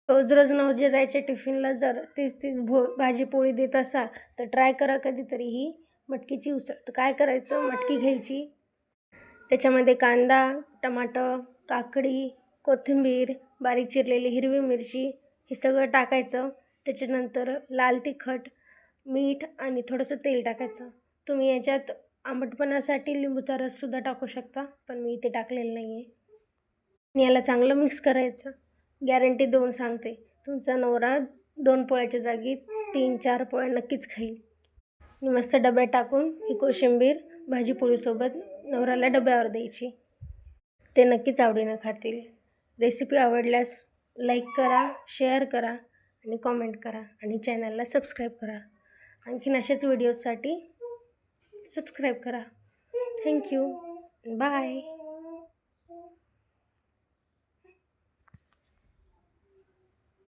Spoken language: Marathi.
रोज रोज नवजाताच्या टिफिनला जर तीच तीच भाजी पोळी देत असाल तर ट्राय करा कधीतरी ही मटकीची उसळ. तर काय करायचं, मटकी घ्यायची, त्याच्यामध्ये कांदा, टमाटर, काकडी, कोथिंबीर, बारीक चिरलेली हिरवी मिरची हे सगळं टाकायचं. त्याच्यानंतर लाल तिखट, मीठ आणि थोडंसं तेल टाकायचं. तुम्ही याच्यात आंबटपणासाठी लिंबूचा रससुद्धा टाकू शकता, पण मी इथे टाकलेलं नाही आहे. आणि याला चांगलं मिक्स करायचं. गॅरंटी देऊन सांगते, तुमचा नवरा 2 पोळ्याच्या जागी 3-4 पोळ्या नक्कीच खाईल. आणि मस्त डब्यात टाकून ही कोशिंबीर भाजी पोळीसोबत नवऱ्याला डब्यावर द्यायची. ते नक्कीच आवडीनं खातील. रेसिपी आवडल्यास लाईक करा, शेअर करा आणि कॉमेंट करा आणि चॅनलला सबस्क्राईब करा. आणखीन अशाच व्हिडिओजसाठी सबस्क्राईब करा. थँक्यू. बाय.